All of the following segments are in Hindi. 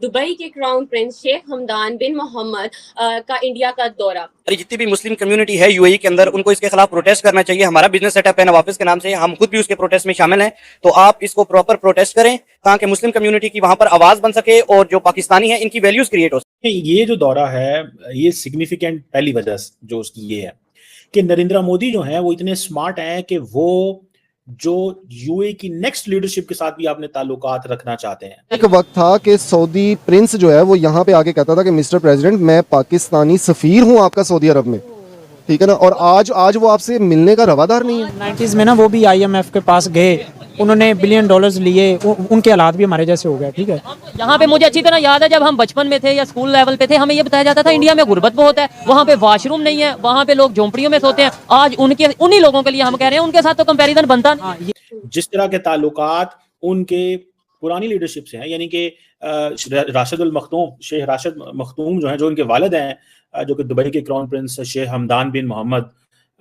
दुबई के क्राउन प्रिंस शेख हमदान बिन मोहम्मद का इंडिया का दौरा। जितनी भी मुस्लिम कम्युनिटी है यूएई के अंदर, उनको इसके खिलाफ प्रोटेस्ट करना चाहिए। हमारा बिजनेस सेटअप है नवाफिस के नाम से, हम खुद भी उसके प्रोटेस्ट में शामिल हैं। तो आप इसको प्रॉपर प्रोटेस्ट करें ताकि मुस्लिम कम्युनिटी की वहां पर आवाज बन सके और जो पाकिस्तानी है इनकी वैल्यूज क्रिएट हो सके। ये जो दौरा है ये सिग्निफिकेंट पहली वजह जो उसकी ये है कि नरेंद्र मोदी जो है वो इतने स्मार्ट हैं कि वो जो यूए की नेक्स्ट लीडरशिप के साथ भी आपने ताल्लुकात रखना चाहते हैं। एक वक्त था कि सऊदी प्रिंस जो है वो यहाँ पे आके कहता था कि मिस्टर प्रेसिडेंट मैं पाकिस्तानी सफीर हूँ आपका सऊदी अरब में, ठीक है ना। और आज वो आपसे मिलने का रवादार नहीं है। 90s में ना वो भी IMF के पास गए, उन्होंने $बिलियन लिए, उनके हालात भी हमारे जैसे हो गए। ठीक है, यहाँ पे मुझे अच्छी तरह याद है जब हम बचपन में थे या स्कूल लेवल पे थे, हमें ये बताया जाता था इंडिया में गुर्बत बहुत है, वहाँ पे वॉशरूम नहीं है, वहाँ पे लोग झोंपड़ियों में सोते हैं। आज उन्हीं लोगों के लिए हम कह रहे हैं उनके साथ तो कंपैरिजन बनता नहीं। जिस तरह के ताल्लुकात उनके पुरानी लीडरशिप से हैं, यानी कि राशिदुल मखदूम, शेख राशिद मखदूम जो हैं, जो उनके वालिद हैं, जो कि दुबई के क्राउन प्रिंस शेख हमदान बिन मोहम्मद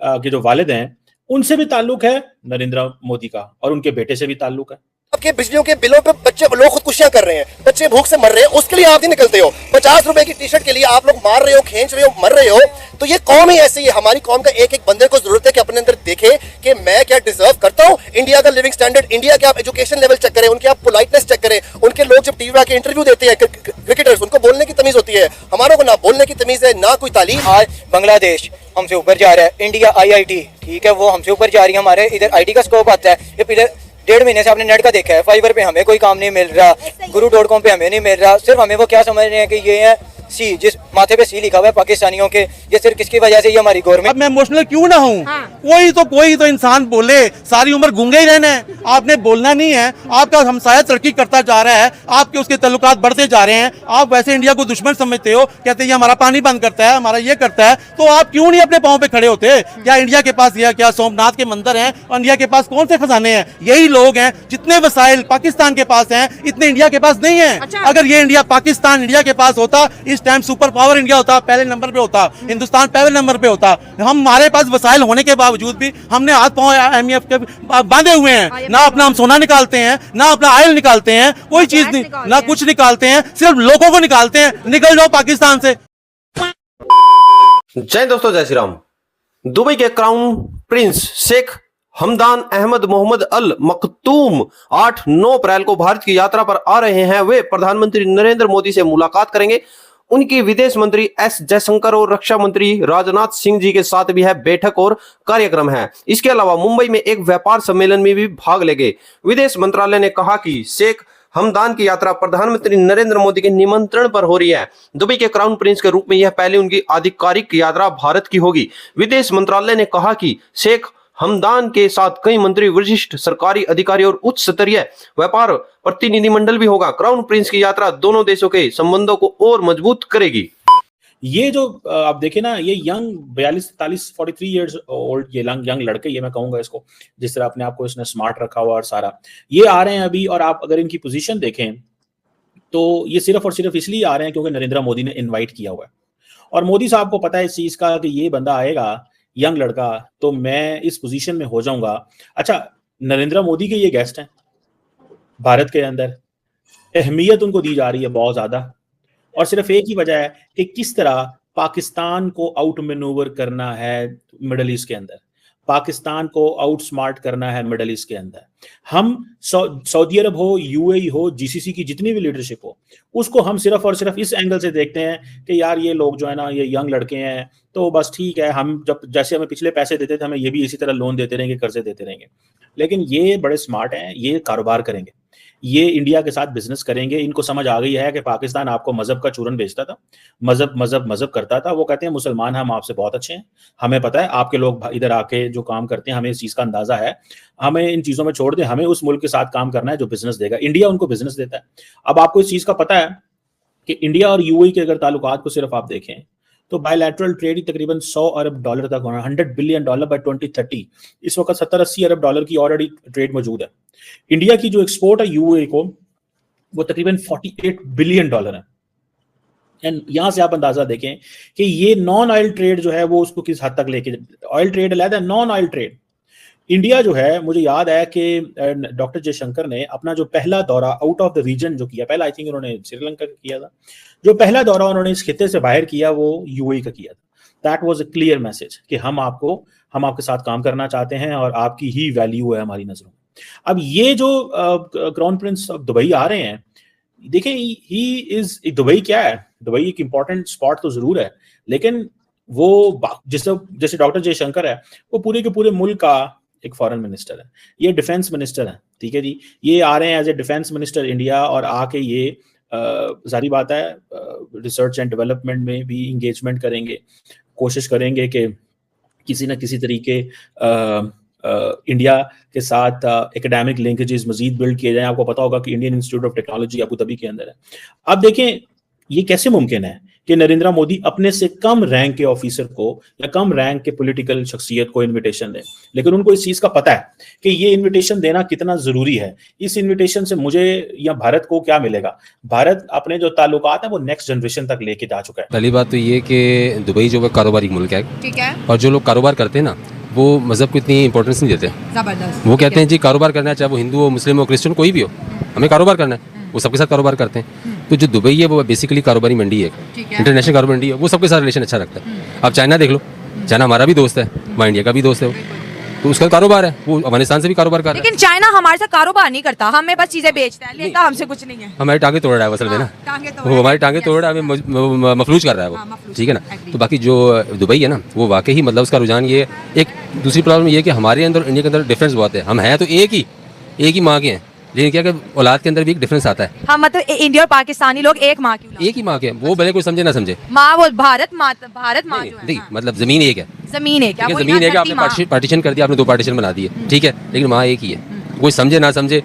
के जो वालिद हैं, उनसे भी ताल्लुक है नरेंद्र मोदी का, और उनके बेटे से भी ताल्लुक है। आपके बिजलियों के बिलों पे बच्चे लोग खुदकुशियां कर रहे हैं, बच्चे भूख से मर रहे हैं, उसके लिए आप नहीं निकलते हो। 50 रुपए की टी शर्ट के लिए आप लोग मार रहे हो, खींच रहे हो, मर रहे हो। तो ये कौम ही ऐसी है। हमारी कौम का एक एक बंदे को जरूरत है कि अपने अंदर देखे कि मैं क्या डिजर्व करता हूँ। इंडिया का लिविंग स्टैंडर्ड, इंडिया के आप एजुकेशन लेवल चेक करें, उनके आप पोलाइटनेस चेक करें। उनके लोग जब टीवी आके इंटरव्यू देते हैं, क्रिकेटर्स, उनको बोलने की तमीज होती है। हमारों को ना बोलने की तमीज है, ना कोई तालीम। आज बांग्लादेश हमसे ऊपर जा रहा है, इंडिया IIT ठीक है वो हमसे ऊपर जा रही है। हमारे इधर IT का स्कोप आता है। ये इधर 1.5 महीने से आपने नेट का देखा है, फाइवर पे हमें कोई काम नहीं मिल रहा, guru.com पे हमें नहीं मिल रहा। सिर्फ हमें वो क्या समझ रहे हैं कि ये है सी, जिस माथे पे सी लिखा हुआ है पाकिस्तानियों के, ये सिर्फ किसकी वजह से ये हमारी गवर्नमेंट। मैं इमोशनल क्यों ना हूँ? कोई तो इंसान बोले, सारी उम्र गूंगे ही रहना है, आपने बोलना नहीं है। आपका हमसाया तरक्की करता जा रहा है, आपके उसके ताल्लुकात बढ़ते जा रहे हैं, आप वैसे इंडिया को दुश्मन समझते हो, कहते हैं ये हमारा पानी बंद करता है, हमारा ये करता है। तो आप क्यों नहीं अपने पाँव पे खड़े होते? क्या इंडिया के पास यह क्या सोमनाथ के मंदिर हैं? और इंडिया के पास कौन से खजाने हैं? यही लोग हैं। जितने वसाइल पाकिस्तान के पास हैं, इतने इंडिया के पास नहीं है। अगर ये पाकिस्तान इंडिया के पास होता, इस टाइम सुपर पावर इंडिया होता, पहले नंबर पे होता, हिंदुस्तान पहले नंबर पे होता। हमारे पास वसाइल होने के बावजूद भी हमने हाथ पांव IMF के बांधे हुए हैं। ना अपना हम सोना निकालते हैं, ना अपना ऑयल निकालते हैं, कोई चीज नहीं, ना कुछ निकालते हैं, सिर्फ लोगों को निकालते हैं। निकल जाओ पाकिस्तान से। जय दोस्तों, जय श्री राम। दुबई के crown prince Sheikh Hamdan Ahmed Mohammed Al Maktoum 8-9 अप्रैल को भारत की यात्रा पर आ रहे हैं। वे प्रधानमंत्री नरेंद्र मोदी से मुलाकात करेंगे। उनकी विदेश मंत्री S जयशंकर और रक्षा मंत्री राजनाथ सिंह जी के साथ भी है बैठक और कार्यक्रम है। इसके अलावा मुंबई में एक व्यापार सम्मेलन में भी भाग लेंगे। विदेश मंत्रालय ने कहा कि शेख हमदान की यात्रा प्रधानमंत्री नरेंद्र मोदी के निमंत्रण पर हो रही है। दुबई के क्राउन प्रिंस के रूप में यह पहले उनकी आधिकारिक यात्रा भारत की होगी। विदेश मंत्रालय ने कहा कि शेख हमदान के साथ कई मंत्री, वरिष्ठ सरकारी अधिकारी और उच्च स्तरीय व्यापार प्रतिनिधिमंडल भी होगा। क्राउन प्रिंस की यात्रा दोनों देशों के संबंधों को और मजबूत करेगी। ये जो आप देखें ना, ये यंग 43 इयर्स ओल्ड ये यंग लड़के, ये मैं कहूंगा इसको, जिस तरह अपने आप को इसने स्मार्ट रखा हुआ और सारा, ये आ रहे हैं अभी। और आप अगर इनकी पोजीशन देखें तो ये सिर्फ और सिर्फ इसलिए आ रहे हैं क्योंकि नरेंद्र मोदी ने इनवाइट किया हुआ है। और मोदी साहब को पता है इस चीज का कि ये बंदा आएगा, यंग लड़का, तो मैं इस पोजीशन में हो जाऊंगा। अच्छा, नरेंद्र मोदी के ये गेस्ट हैं भारत के अंदर, अहमियत उनको दी जा रही है बहुत ज्यादा, और सिर्फ एक ही वजह है कि किस तरह पाकिस्तान को आउट मैनूवर करना है मिडल ईस्ट के अंदर, पाकिस्तान को आउट स्मार्ट करना है मिडल ईस्ट के अंदर। हम सऊदी अरब हो, यूएई हो, GCC की जितनी भी लीडरशिप हो, उसको हम सिर्फ और सिर्फ इस एंगल से देखते हैं कि यार ये लोग जो है ना, ये यंग लड़के हैं, तो बस ठीक है, हम जब जैसे हमें पिछले पैसे देते थे, हमें ये भी इसी तरह लोन देते रहेंगे, कर्जे देते रहेंगे। लेकिन ये बड़े स्मार्ट हैं, ये कारोबार करेंगे, ये इंडिया के साथ बिजनेस करेंगे। इनको समझ आ गई है कि पाकिस्तान आपको मजहब का चूरन बेचता था, मजहब करता था। वो कहते हैं मुसलमान हम आपसे बहुत अच्छे हैं, हमें पता है आपके लोग इधर आके जो काम करते हैं, हमें इस चीज का अंदाजा है, हमें इन चीजों में छोड़ दें, हमें उस मुल्क के साथ काम करना है जो बिजनेस देगा। इंडिया उनको बिजनेस देता है। अब आपको इस चीज का पता है कि इंडिया और यूएई के अगर ताल्लुकात को सिर्फ आप देखें तो बायलैटरल ट्रेड ही तकरीबन $100 अरब तक होना, $100 बिलियन बाय 2030। इस वक्त $70-80 अरब की ऑलरेडी ट्रेड मौजूद है। इंडिया की जो एक्सपोर्ट है यूएई को, वो तकरीबन $48 बिलियन है। एंड यहां से आप अंदाजा देखें कि ये नॉन ऑयल ट्रेड जो है वो उसको किस हद तक लेके, ऑयल ट्रेड अलग है, नॉन ऑयल ट्रेड इंडिया जो है, मुझे याद है कि डॉक्टर जयशंकर ने अपना जो पहला दौरा आउट ऑफ द रीजन जो किया, पहला आई थिंक उन्होंने श्रीलंका का किया था, जो पहला दौरा उन्होंने इस खिते से बाहर किया वो यूएई का किया था। That was a clear message कि हम आपके साथ काम करना चाहते हैं और आपकी ही वैल्यू है हमारी नजरों में। अब ये जो क्राउन प्रिंस दुबई आ रहे हैं, देखें दुबई क्या है, दुबई एक इंपॉर्टेंट स्पॉट तो जरूर है, लेकिन वो जैसे डॉक्टर जयशंकर है, वो पूरे के पूरे मुल्क का एक फॉरेन मिनिस्टर है, ये डिफेंस मिनिस्टर है, ठीक है जी। ये आ रहे हैं as a defence minister India, और आके ये जारी बात है रिसर्च एंड डेवलपमेंट में भी इंगेजमेंट करेंगे, कोशिश करेंगे कि किसी न किसी तरीके इंडिया के साथ एकेडमिक लिंकेजेस मजीद बिल्ड किए जाएं। आपको पता होगा कि Indian institute of technology Abu Dhabi के अंदर है। अब देखें ये कैसे मुमकिन है कि नरेंद्र मोदी अपने से कम रैंक के ऑफिसर को या कम रैंक के पॉलिटिकल शख्सियत को इनविटेशन दें, लेकिन उनको इस चीज का पता है कि ये इनविटेशन देना कितना जरूरी है। इस इनविटेशन से मुझे या भारत को क्या मिलेगा? भारत अपने जो ताल्लुकात है वो नेक्स्ट जनरेशन तक लेके जा चुका है। पहली बात तो ये कि दुबई जो है कारोबारी मुल्क है, ठीक है, और जो लोग कारोबार करते हैं ना वो मजहब को इतनी इंपॉर्टेंस नहीं देते। जबरदस्त। वो कहते हैं जी कारोबार करना है, चाहे वो हिंदू हो, मुस्लिम हो, क्रिश्चियन कोई भी हो, हमें कारोबार करना है, वो सबके साथ कारोबार करते हैं। तो जो दुबई है वो बेसिकली कारोबारी मंडी है, इंटरनेशनल कारोबारी मंडी है, वो सबके साथ रिलेशन अच्छा रखता है। अब चाइना देख लो, चाइना हमारा भी दोस्त है, वहाँ इंडिया का भी दोस्त है, तो उसका कारोबार है, वो अफगानिस्तान से भी कारोबार कर रहा है। लेकिन चाइना हमारे साथ कारोबार नहीं करता, हमें बस चीजें बेचता है, लेता हमसे कुछ नहीं है। हमारी टांगे तोड़ रहा है असल में ना, वो हमारी टांगे तोड़ रहा है, हमें मफलूज कर रहा है वो, ठीक है ना। तो बाकी जो दुबई है ना वो वाकई मतलब उसका रुझान ये, एक दूसरी प्रॉब्लम ये है कि हमारे अंदर इंडिया के अंदर डिफरेंस बहुत है। हम हैं तो एक ही माँ के हैं, लेकिन क्या कि औलाद के अंदर भी एक डिफरेंस आता है। हाँ, मतलब इंडिया और पाकिस्तानी लोग एक माँ की, एक ही माँ के हैं, वो भले कोई समझे ना समझे। माँ वो भारत माँ जो है, मतलब जमीन एक है, जमीन एक है, जमीन एक है, आपने पार्टीशन कर दिया, आपने 2 पार्टीशन बना दिए, ठीक है, लेकिन माँ एक ही है, कोई समझे ना समझे।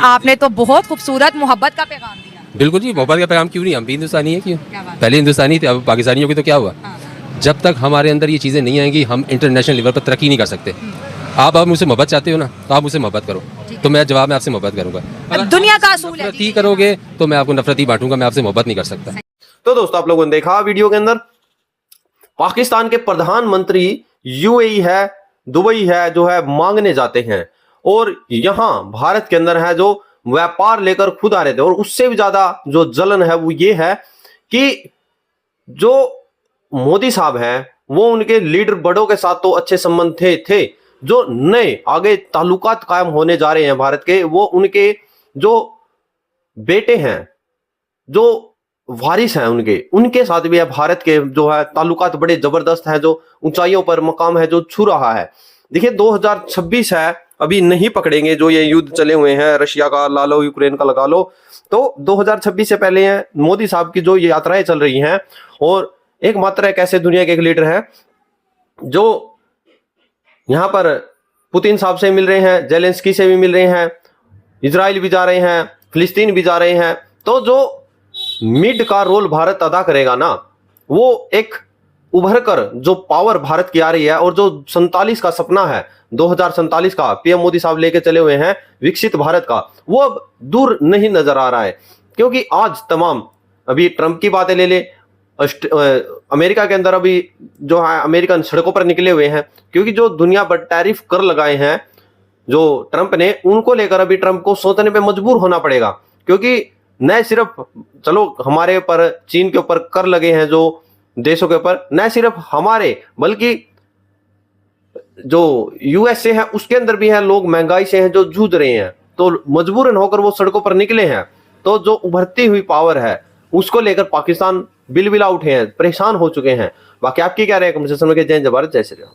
आपने तो बहुत खूबसूरत मोहब्बत का पैगाम दिया। बिल्कुल जी, मोहब्बत का पैगाम क्यों नहीं, हम भी हिंदुस्तानी है, क्यों पहले हिंदुस्तानी थे, अब पाकिस्तानी हो गए तो क्या हुआ? जब तक हमारे अंदर ये चीज़ें नहीं आएंगी हम इंटरनेशनल लेवल पर तरक्की नहीं कर सकते। आप मुझसे मोहब्बत चाहते हो ना, तो आप मुझसे मोहब्बत करो, तो मैं जवाब में आपसे मोहब्बत करूंगा। अगर दुनिया का असूल है, नफरत ही करोगे तो मैं आपको नफरत ही बांटूंगा, मैं आपसे मोहब्बत नहीं कर सकता। तो दोस्तों आप लोगों ने देखा वीडियो के अंदर, पाकिस्तान के प्रधानमंत्री यूएई है, दुबई है जो है मांगने जाते हैं, और यहां भारत के अंदर है जो व्यापार लेकर खुद आ रहे थे। और उससे भी ज्यादा जो जलन है वो ये है कि जो मोदी साहब हैं वो उनके लीडर बड़ों के साथ तो अच्छे संबंध थे, जो नए आगे ताल्लुकात कायम होने जा रहे हैं भारत के, वो उनके जो बेटे हैं, जो वारिस हैं उनके साथ भी है भारत के जो है ताल्लुकात बड़े जबरदस्त हैं, जो ऊंचाइयों पर मकाम है जो छू रहा है। देखिए 2026 है, अभी नहीं पकड़ेंगे जो ये युद्ध चले हुए हैं, रशिया का ला लो, यूक्रेन का लगा लो, तो 2026 से पहले हैं मोदी साहब की जो ये यात्राएं चल रही हैं। और एकमात्र एक ऐसे दुनिया के एक लीडर है जो यहाँ पर पुतिन साहब से मिल रहे हैं, जेलेंस्की से भी मिल रहे हैं, इजराइल भी जा रहे हैं, फिलिस्तीन भी जा रहे हैं। तो जो मिड का रोल भारत अदा करेगा ना, वो एक उभर कर जो पावर भारत की आ रही है, और जो 47 का सपना है 2047 का पीएम मोदी साहब लेके चले हुए हैं विकसित भारत का, वो अब दूर नहीं नजर आ रहा है। क्योंकि आज तमाम, अभी ट्रंप की बातें ले ले, अमेरिका के अंदर अभी जो है अमेरिकन सड़कों पर निकले हुए हैं, क्योंकि जो दुनिया पर टैरिफ कर लगाए हैं जो ट्रंप ने, उनको लेकर अभी ट्रंप को सोचने पे मजबूर होना पड़ेगा। क्योंकि न सिर्फ चलो हमारे ऊपर, चीन के ऊपर कर लगे हैं जो देशों के ऊपर, न सिर्फ हमारे बल्कि जो यूएसए है उसके अंदर भी है लोग महंगाई से हैं जो जूझ रहे हैं, तो मजबूरन होकर वो सड़कों पर निकले हैं। तो जो उभरती हुई पावर है उसको लेकर पाकिस्तान बिलबिला उठे हैं, परेशान हो चुके हैं। बाकी आपकी क्या राय है कमेंट सेक्शन में? जय हिंद, जय भारत, जय श्री राम।